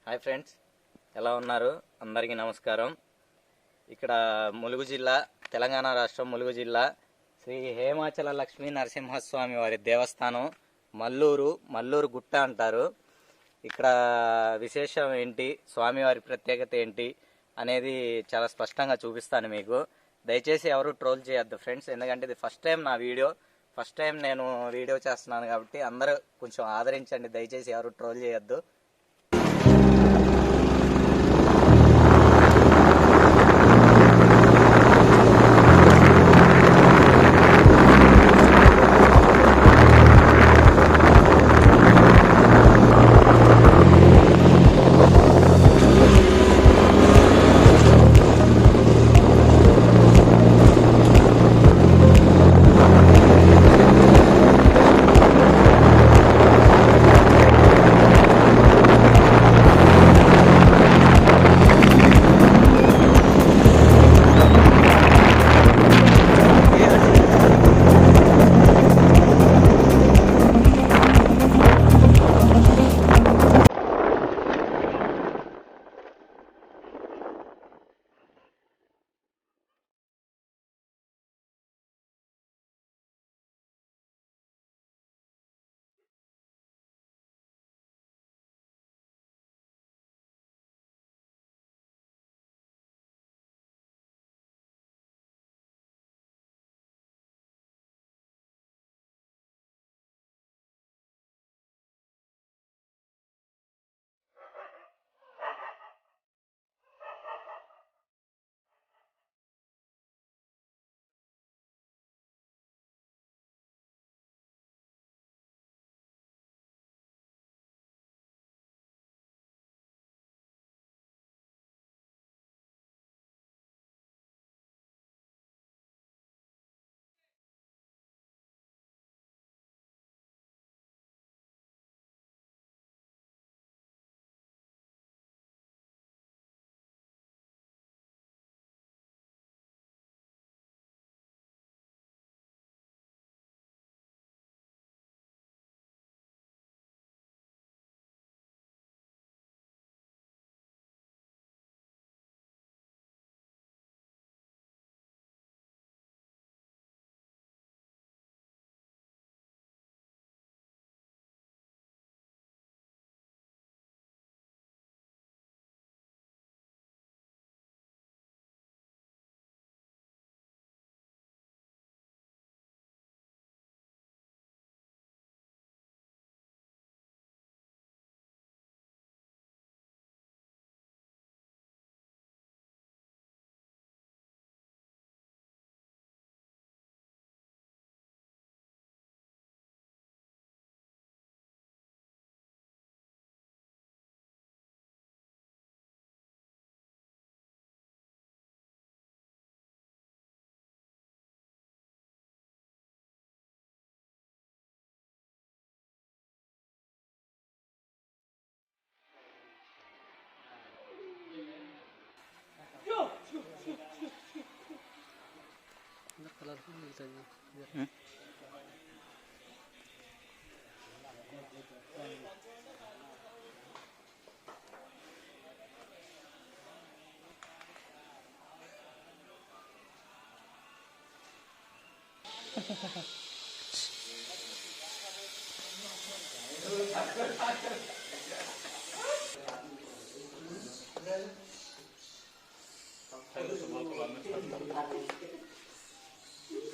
Hi friends, ఎలా ఉన్నారు? అందరికీ నమస్కారం. ఇక్కడ ములుగు జిల్లా, తెలంగాణ రాష్ట్రం ములుగు జిల్లా శ్రీ హేమాచల లక్ష్మీ నరసింహస్వామి వారి దేవస్థానం మల్లూరు గుట్ట అంటారు. ఇక్కడ విశేషం ఏంటి, స్వామివారి ప్రత్యేకత ఏంటి అనేది చాలా స్పష్టంగా చూపిస్తాను మీకు. దయచేసి ఎవరు ట్రోల్ చేయొద్దు ఫ్రెండ్స్, ఎందుకంటే ఇది ఫస్ట్ టైం నేను వీడియో చేస్తున్నాను కాబట్టి అందరూ కొంచెం ఆదరించండి. దయచేసి ఎవరు ట్రోల్ చేయొద్దు.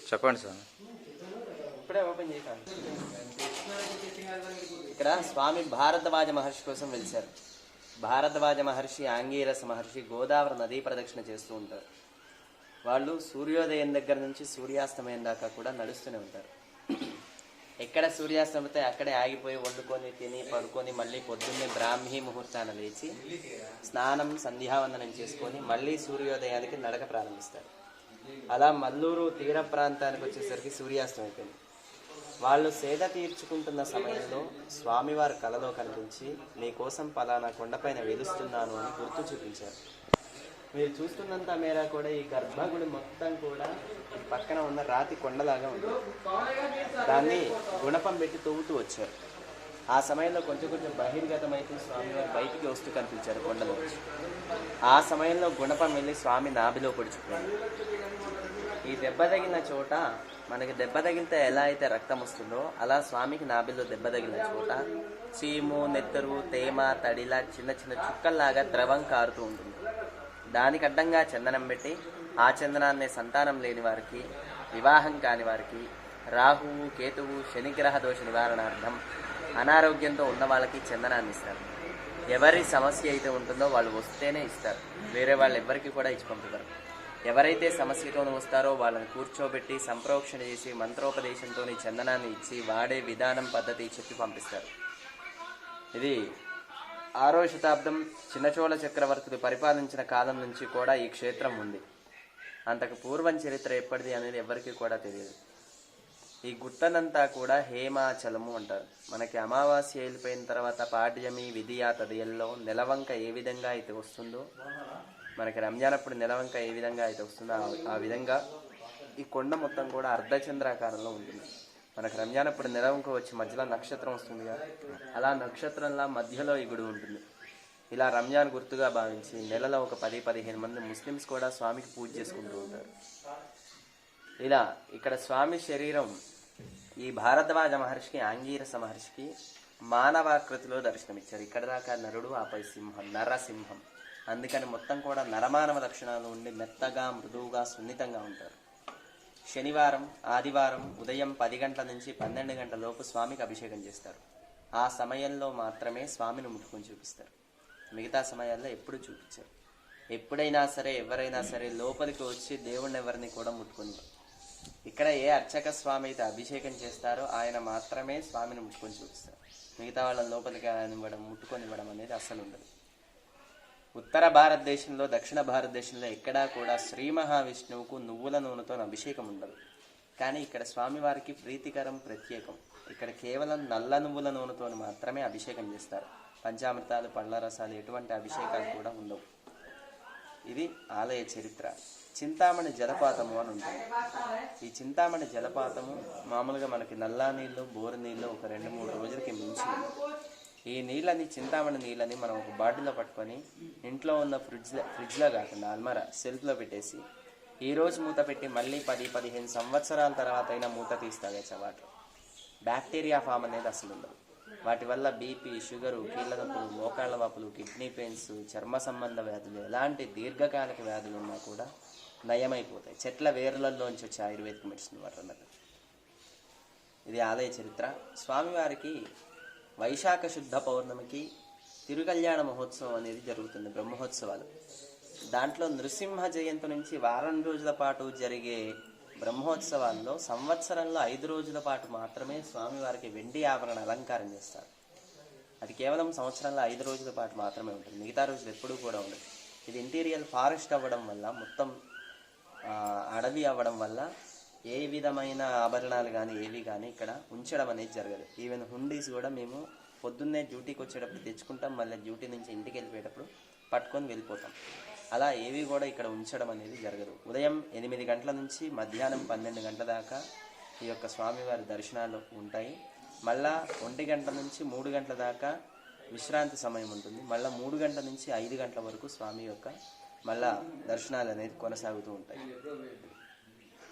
చెప్పండి సార్. ఇప్పుడే ఓపెన్ చేశాను. ఇక్కడ స్వామి భారద్వాజ మహర్షి కోసం వెలిశారు. భారద్వాజ మహర్షి, ఆంగీరస మహర్షి గోదావరి నదీ ప్రదక్షిణ చేస్తూ ఉంటారు. వాళ్ళు సూర్యోదయం దగ్గర నుంచి సూర్యాస్తమయం దాకా కూడా నడుస్తూనే ఉంటారు. ఎక్కడ సూర్యాస్తమితే అక్కడే ఆగిపోయి వండుకొని తిని పడుకొని మళ్ళీ పొద్దున్నే బ్రాహ్మీ ముహూర్తాన లేచి స్నానం సంధ్యావందనం చేసుకొని మళ్ళీ సూర్యోదయానికి నడక ప్రారంభిస్తారు. అలా మల్లూరు తీర ప్రాంతానికి వచ్చేసరికి సూర్యాస్తం అయిపోయింది. వాళ్ళు సేద తీర్చుకుంటున్న సమయంలో స్వామివారి కలలో కనిపించి నీకోసం పలానా కొండపైన వెలుస్తున్నాను అని గుర్తు చూపించారు. మీరు చూస్తున్నంత మేర కూడా ఈ గర్భగుడి మొత్తం కూడా పక్కన ఉన్న రాతి కొండలాగా ఉంది. దాన్ని గుణపం పెట్టి తవ్వుతూ వచ్చారు. ఆ సమయంలో కొంచెం కొంచెం బహిర్గతమైతే స్వామివారు బయటికి వస్తూ కనిపించారు కొండలో వచ్చి. ఆ సమయంలో గుణపం వెళ్ళి స్వామి నాభిలో పొడుచుకున్నాడు. ఈ దెబ్బ తగిలిన చోట, మనకి దెబ్బ తగిలితే ఎలా అయితే రక్తం వస్తుందో అలా స్వామికి నాభిలో దెబ్బ తగిలిన చోట చీము, నెత్తరు, తేమ, తడిలా చిన్న చిన్న చుక్కల్లాగా ద్రవం కారుతూ ఉంటుంది. దానికి అడ్డంగా చందనం పెట్టి ఆ చందనాన్ని సంతానం లేని వారికి, వివాహం కాని వారికి, రాహువు, కేతువు, శనిగ్రహ దోష నివారణార్థం, అనారోగ్యంతో ఉన్న వాళ్ళకి చందనాన్ని ఇస్తారు. ఎవరి సమస్య అయితే ఉంటుందో వాళ్ళు వస్తేనే ఇస్తారు, వేరే వాళ్ళు ఎవ్వరికి కూడా ఇచ్చి పంపుతారు. ఎవరైతే సమస్యతో వస్తారో వాళ్ళని కూర్చోబెట్టి సంప్రోక్షణ చేసి మంత్రోపదేశంతో చందనాన్ని ఇచ్చి వాడే విధానం, పద్ధతి చెప్పి పంపిస్తారు. ఇది 6వ శతాబ్దం చిన్నచోళ చక్రవర్తులు పరిపాలించిన కాలం నుంచి కూడా ఈ క్షేత్రం ఉంది. అంతకు పూర్వం చరిత్ర ఎప్పటిది అనేది ఎవరికి కూడా తెలియదు. ఈ గుట్టనంతా కూడా హేమాచలము అంటారు. మనకి అమావాస్య వెళ్ళిపోయిన తర్వాత పాడ్యమి, విధియా తదియల్లో నెలవంక ఏ విధంగా అయితే వస్తుందో, మనకి రంజాన్ అప్పుడు నెలవంక ఏ విధంగా అయితే వస్తుందో ఆ విధంగా ఈ కొండ మొత్తం కూడా అర్ధచంద్రాకారంలో ఉంటుంది. మనకు రంజాన్ అప్పుడు నెలవంక వచ్చి మధ్యలో నక్షత్రం వస్తుంది కదా, అలా నక్షత్రంలా మధ్యలో ఈ గుడి ఉంటుంది. ఇలా రంజాన్ గుర్తుగా భావించి నెలలో ఒక 10-15 మంది ముస్లిమ్స్ కూడా స్వామికి పూజ చేసుకుంటూ ఉంటారు. ఇలా ఇక్కడ స్వామి శరీరం ఈ భారద్వాజ మహర్షికి, ఆంగీరస మహర్షికి మానవాకృతిలో దర్శనమిచ్చారు. ఇక్కడ దాకా నరుడు, ఆపై సింహం, నరసింహం. అందుకని మొత్తం కూడా నరమానవ లక్షణాలు ఉండి మెత్తగా, మృదువుగా, సున్నితంగా ఉంటారు. శనివారం, ఆదివారం ఉదయం 10 గంటల నుంచి 12 గంటల లోపు స్వామికి అభిషేకం చేస్తారు. ఆ సమయంలో మాత్రమే స్వామిని ముట్టుకొని చూపిస్తారు. మిగతా సమయాల్లో ఎప్పుడు చూపించారు. ఎప్పుడైనా సరే ఎవరైనా సరే లోపలికి వచ్చి దేవుణ్ణి ఎవరిని కూడా ముట్టుకొని, ఇక్కడ ఏ అర్చక స్వామి అయితే అభిషేకం చేస్తారో ఆయన మాత్రమే స్వామిని ముట్టుకొని చూపిస్తారు. మిగతా వాళ్ళని లోపలికి ఇవ్వడం, ముట్టుకొని ఇవ్వడం అనేది అస్సలు ఉండదు. ఉత్తర భారతదేశంలో, దక్షిణ భారతదేశంలో ఎక్కడా కూడా శ్రీ మహావిష్ణువుకు నువ్వుల నూనెతో అభిషేకం ఉండదు. కానీ ఇక్కడ స్వామివారికి ప్రీతికరం, ప్రత్యేకం. ఇక్కడ కేవలం నల్ల నువ్వుల నూనెతో మాత్రమే అభిషేకం చేస్తారు. పంచామృతాలు, పళ్ళ రసాలు, ఎటువంటి అభిషేకాలు కూడా ఉండవు. ఇది ఆలయ చరిత్ర. చింతామణి జలపాతము అని ఉంటుంది. ఈ చింతామణి జలపాతము మామూలుగా మనకి నల్లా నీళ్ళు, బోరు నీళ్ళు ఒక 2-3 రోజులకి మించి ఈ నీళ్ళని, చింతామణి నీళ్ళని మనం ఒక బాటిల్లో పట్టుకొని ఇంట్లో ఉన్న ఫ్రిడ్జ్లో కాకుండా అల్మారా సెల్ఫ్లో పెట్టేసి ఈ రోజు మూత పెట్టి మళ్ళీ 10-15 సంవత్సరాల తర్వాత అయినా మూత తీస్తాగే వాటర్. బ్యాక్టీరియా ఫామ్ అనేది అసలు ఉండదు. వాటి వల్ల బీపీ, షుగరు, కీళ్ళ నొప్పులు, మోకాళ్ళ వాపులు, కిడ్నీ పెయిన్స్, చర్మ సంబంధ వ్యాధులు, ఎలాంటి దీర్ఘకాలిక వ్యాధులు ఉన్నా కూడా నయమైపోతాయి. చెట్ల వేర్లలోంచి వచ్చే ఆయుర్వేదిక్ మెడిసిన్ వాటర్ అన్నట్టు. ఇది ఆలయ చరిత్ర. స్వామివారికి వైశాఖ శుద్ధ పౌర్ణమికి తిరుకల్యాణ మహోత్సవం అనేది జరుగుతుంది, బ్రహ్మోత్సవాలు. దాంట్లో నృసింహ జయంతి నుంచి వారం రోజుల పాటు జరిగే బ్రహ్మోత్సవాల్లో సంవత్సరంలో 5 రోజుల పాటు మాత్రమే స్వామివారికి వెండి ఆభరణ అలంకారం చేస్తారు. అది కేవలం సంవత్సరంలో 5 రోజుల పాటు మాత్రమే ఉంటుంది. మిగతా రోజులు ఎప్పుడూ కూడా ఉండదు. ఇది ఇంటీరియర్ ఫారెస్ట్ అవ్వడం వల్ల, మొత్తం అడవి అవ్వడం వల్ల ఏ విధమైన ఆభరణాలు కానీ ఏవి కానీ ఇక్కడ ఉంచడం అనేది జరగదు. ఈవెన్ హుండీస్ కూడా మేము పొద్దున్నే డ్యూటీకి వచ్చేటప్పుడు తెచ్చుకుంటాం, మళ్ళీ డ్యూటీ నుంచి ఇంటికి వెళ్ళిపోయేటప్పుడు పట్టుకొని వెళ్ళిపోతాం. అలా ఏవి కూడా ఇక్కడ ఉంచడం అనేది జరగదు. ఉదయం 8 గంటల నుంచి మధ్యాహ్నం 12 గంటల దాకా ఈ యొక్క స్వామివారి దర్శనాలు ఉంటాయి. మళ్ళా 1 గంట నుంచి 3 గంటల దాకా విశ్రాంతి సమయం ఉంటుంది. మళ్ళీ 3 గంటల నుంచి 5 గంటల వరకు స్వామి యొక్క మళ్ళా దర్శనాలు అనేది కొనసాగుతూ ఉంటాయి.